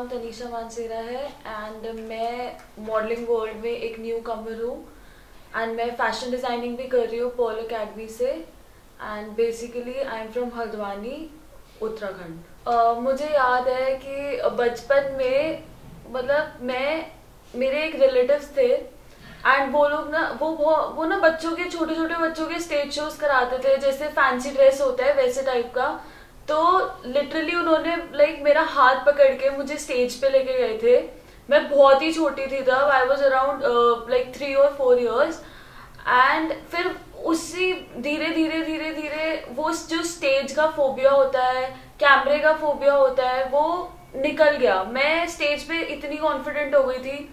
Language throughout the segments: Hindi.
नाम तनीषा मानसेरा है एंड मैं मॉडलिंग वर्ल्ड में एक न्यू कमर हूँ एंड मैं फैशन डिज़ाइनिंग भी कर रही हूँ पर्ल अकेडमी से and basically I am from Haldwani Uttarakhand. मुझे याद है कि बचपन में मतलब मेरे एक रिलेटिव्स थे एंड वो लोग ना वो ना बच्चों के छोटे छोटे बच्चों के स्टेज शोज कराते थे, जैसे फैंसी ड्रेस होता है वैसे टाइप का। तो लिटरली उन्होंने मेरा हाथ पकड़ के मुझे स्टेज पे लेके गए थे। मैं बहुत ही छोटी थी तब, आई वॉज अराउंड 3 और 4 years एंड फिर उसी धीरे धीरे धीरे धीरे वो जो स्टेज का फोबिया होता है, कैमरे का फोबिया होता है, वो निकल गया। मैं स्टेज पे इतनी कॉन्फिडेंट हो गई थी,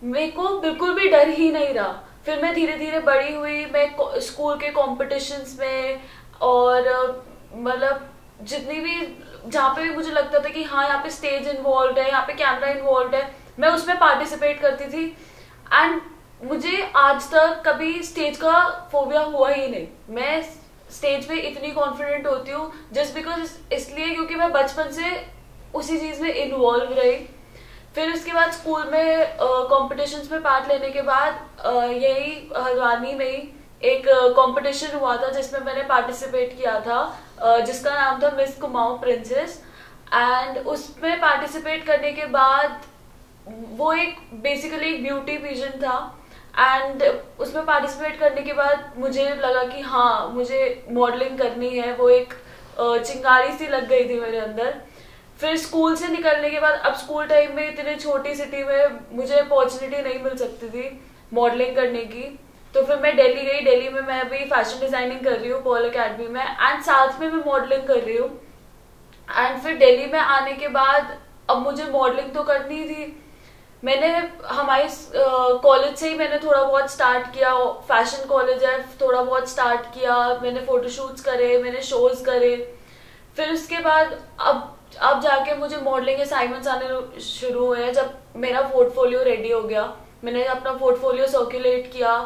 मेरे को बिल्कुल भी डर ही नहीं रहा। फिर मैं धीरे धीरे बड़ी हुई, मैं स्कूल के कॉम्पिटिशन्स में और मतलब जितनी भी जहाँ पे भी मुझे लगता था कि हाँ यहाँ पे स्टेज इन्वॉल्व है, यहाँ पे कैमरा इन्वॉल्व है, मैं उसमें पार्टिसिपेट करती थी एंड मुझे आज तक कभी स्टेज का फोबिया हुआ ही नहीं। मैं स्टेज पे इतनी कॉन्फिडेंट होती हूँ जस्ट बिकॉज इसलिए क्योंकि मैं बचपन से उसी चीज में इन्वॉल्व रही। फिर उसके बाद स्कूल में कॉम्पिटिशन्स में पार्ट लेने के बाद यही हल्द्वानी में ही एक कंपटीशन हुआ था जिसमें मैंने पार्टिसिपेट किया था, जिसका नाम था मिस कुमाऊं प्रिंसेस। एंड उसमें पार्टिसिपेट करने के बाद वो एक बेसिकली एक ब्यूटी पेजेंट था एंड उसमें पार्टिसिपेट करने के बाद मुझे लगा कि हाँ मुझे मॉडलिंग करनी है। वो एक चिंगारी सी लग गई थी मेरे अंदर। फिर स्कूल से निकलने के बाद, अब स्कूल टाइम में इतने छोटी सिटी में मुझे अपॉर्चुनिटी नहीं मिल सकती थी मॉडलिंग करने की, तो फिर मैं दिल्ली गई। दिल्ली में मैं अभी फैशन डिजाइनिंग कर रही हूँ पर्ल अकेडमी में एंड साथ में मैं मॉडलिंग कर रही हूँ। एंड फिर दिल्ली में आने के बाद अब मुझे मॉडलिंग तो करनी थी। मैंने हमारे कॉलेज से ही मैंने थोड़ा बहुत स्टार्ट किया, फैशन कॉलेज है, थोड़ा बहुत स्टार्ट किया, मैंने फोटोशूट्स करे, मैंने शोज करे। फिर उसके बाद अब जाके मुझे मॉडलिंग असाइनमेंट्स आने शुरू हुए हैं। जब मेरा पोर्टफोलियो रेडी हो गया, मैंने अपना पोर्टफोलियो सर्कुलेट किया,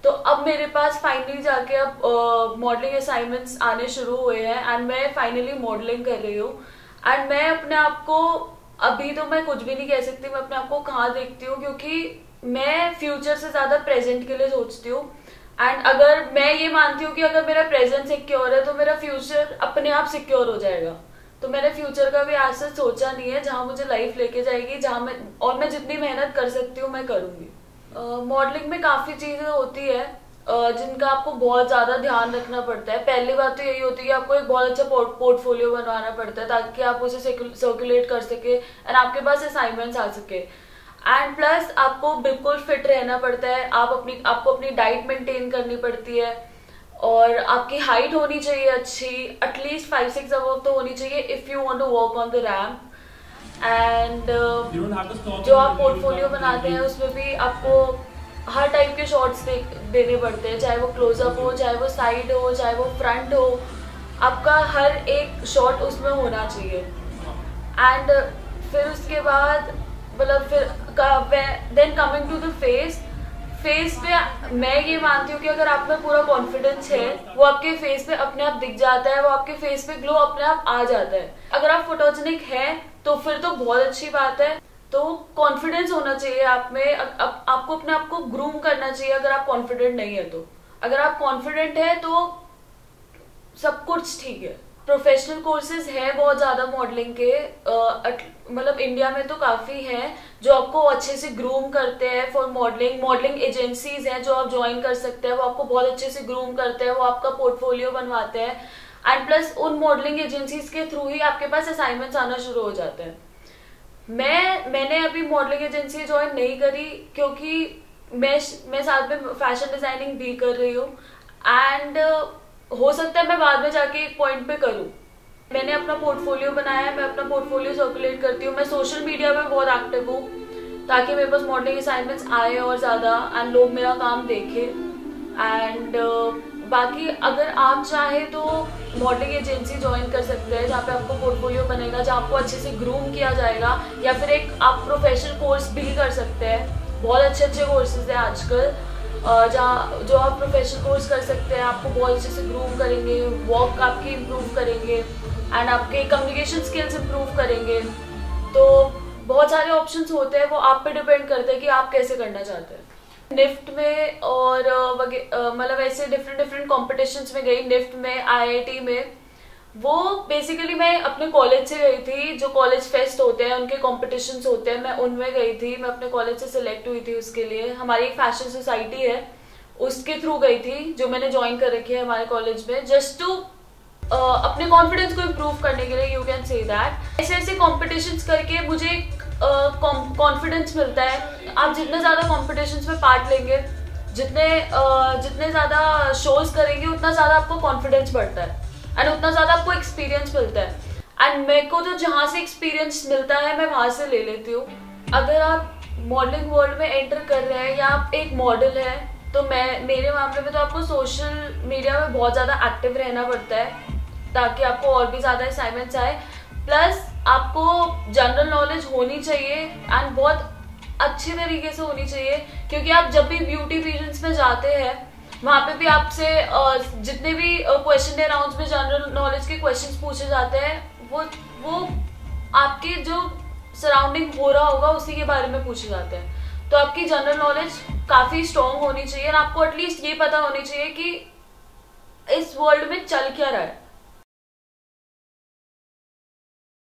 तो अब मेरे पास फाइनली जाके अब मॉडलिंग असाइनमेंट्स आने शुरू हुए हैं एंड मैं फाइनली मॉडलिंग कर रही हूँ। एंड मैं अपने आप को अभी तो मैं कुछ भी नहीं कह सकती मैं अपने आप को कहाँ देखती हूँ, क्योंकि मैं फ्यूचर से ज्यादा प्रेजेंट के लिए सोचती हूँ। एंड अगर मैं ये मानती हूँ कि अगर मेरा प्रेजेंट सिक्योर है तो मेरा फ्यूचर अपने आप सिक्योर हो जाएगा। तो मैंने फ्यूचर का भी आज से सोचा नहीं है, जहाँ मुझे लाइफ लेके जाएगी, जहाँ मैं जितनी मेहनत कर सकती हूँ मैं करूंगी। मॉडलिंग में काफी चीजें होती है जिनका आपको बहुत ज्यादा ध्यान रखना पड़ता है। पहली बात तो यही होती है कि आपको एक बहुत अच्छा पोर्टफोलियो बनवाना पड़ता है ताकि आप उसे सर्कुलेट कर सके एंड आपके पास असाइनमेंट्स आ सके। एंड प्लस आपको बिल्कुल फिट रहना पड़ता है, आपको अपनी डाइट मेंटेन करनी पड़ती है और आपकी हाइट होनी चाहिए अच्छी, एटलीस्ट 5-6 अबव तो होनी चाहिए if you want to work on the ramp. And जो आप पोर्टफोलियो बनाते हैं उसमें भी आपको हर टाइप के शॉट्स देने पड़ते हैं, चाहे वो क्लोजअप हो, चाहे वो साइड हो, चाहे वो फ्रंट हो, आपका हर एक शॉट उसमें होना चाहिए। एंड फिर उसके बाद मतलब फिर then coming to the face पे मैं ये मानती हूँ कि अगर आप में पूरा कॉन्फिडेंस है वो आपके फेस पे अपने आप दिख जाता है, वो आपके फेस पे ग्लो अपने आप आ जाता है। अगर आप फोटोजेनिक हैं तो फिर तो बहुत अच्छी बात है। तो कॉन्फिडेंस होना चाहिए आप में, आपको अपने आप को ग्रूम करना चाहिए अगर आप कॉन्फिडेंट नहीं है तो। अगर आप कॉन्फिडेंट है तो सब कुछ ठीक है। प्रोफेशनल कोर्सेज है बहुत ज्यादा मॉडलिंग के, मतलब इंडिया में तो काफी हैं जो आपको अच्छे से ग्रूम करते हैं फॉर मॉडलिंग एजेंसीज हैं जो आप ज्वाइन कर सकते हैं, वो आपको बहुत अच्छे से ग्रूम करते हैं, वो आपका पोर्टफोलियो बनवाते हैं एंड प्लस उन मॉडलिंग एजेंसीज के थ्रू ही आपके पास असाइनमेंट्स आना शुरू हो जाते हैं। मैंने अभी मॉडलिंग एजेंसी ज्वाइन नहीं करी क्योंकि मैं साथ में फैशन डिजाइनिंग भी कर रही हूँ एंड हो सकता है मैं बाद में जाके एक पॉइंट पे करूँ। मैंने अपना पोर्टफोलियो बनाया है, मैं अपना पोर्टफोलियो सर्कुलेट करती हूँ, मैं सोशल मीडिया पे बहुत एक्टिव हूँ ताकि मेरे पास मॉडलिंग असाइनमेंट्स आए और ज्यादा एंड लोग मेरा काम देखें। एंड बाकी अगर आप चाहे तो मॉडलिंग एजेंसी ज्वाइन कर सकते हैं जहाँ पे आपको पोर्टफोलियो बनेगा, जहाँ आपको अच्छे से ग्रूम किया जाएगा, या फिर एक आप प्रोफेशनल कोर्स भी कर सकते हैं। बहुत अच्छे कोर्सेज हैं आजकल जहाँ जो आप प्रोफेशनल कोर्स कर सकते हैं, आपको बहुत अच्छे से ग्रूम करेंगे, वॉक आपकी इम्प्रूव करेंगे एंड आपके कम्युनिकेशन स्किल्स इम्प्रूव करेंगे। तो बहुत सारे ऑप्शंस होते हैं, वो आप पे डिपेंड करते हैं कि आप कैसे करना चाहते हैं। निफ्ट में और मतलब ऐसे डिफरेंट डिफरेंट कॉम्पिटिशन्स में गई। निफ्ट में, आईआईटी में, वो बेसिकली मैं अपने कॉलेज से गई थी। जो कॉलेज फेस्ट होते हैं, उनके कॉम्पिटिशन्स होते हैं, मैं उनमें गई थी। मैं अपने कॉलेज से सिलेक्ट हुई थी उसके लिए। हमारी एक फैशन सोसाइटी है, उसके थ्रू गई थी, जो मैंने ज्वाइन कर रखी है हमारे कॉलेज में, जस्ट टू अपने कॉन्फिडेंस को इम्प्रूव करने के लिए, यू कैन से दैट। ऐसे ऐसे कॉम्पिटिशन्स करके मुझे कॉन्फिडेंस मिलता है। आप जितने ज़्यादा कॉम्पिटिशन्स में पार्ट लेंगे, जितने ज़्यादा शोज करेंगे, उतना ज़्यादा आपको कॉन्फिडेंस बढ़ता है एंड उतना ज़्यादा आपको एक्सपीरियंस मिलता है। एंड मेरे को तो जहाँ से एक्सपीरियंस मिलता है मैं वहाँ से ले लेती हूँ। अगर आप मॉडलिंग वर्ल्ड में एंटर कर रहे हैं या आप एक मॉडल है, तो मेरे मामले में तो आपको सोशल मीडिया में बहुत ज़्यादा एक्टिव रहना पड़ता है ताकि आपको और भी ज़्यादा असाइनमेंट्स आए। प्लस आपको जनरल नॉलेज होनी चाहिए एंड बहुत अच्छी तरीके से होनी चाहिए, क्योंकि आप जब भी ब्यूटी पेजेंट्स में जाते हैं, वहाँ पे भी आपसे जितने भी क्वेश्चन राउंड्स में जनरल नॉलेज के क्वेश्चंस पूछे जाते हैं, वो आपके जो सराउंडिंग हो रहा होगा उसी के बारे में पूछे जाते हैं। तो आपकी जनरल नॉलेज काफ़ी स्ट्रॉन्ग होनी चाहिए और आपको एटलीस्ट ये पता होनी चाहिए कि इस वर्ल्ड में चल क्या रहा है।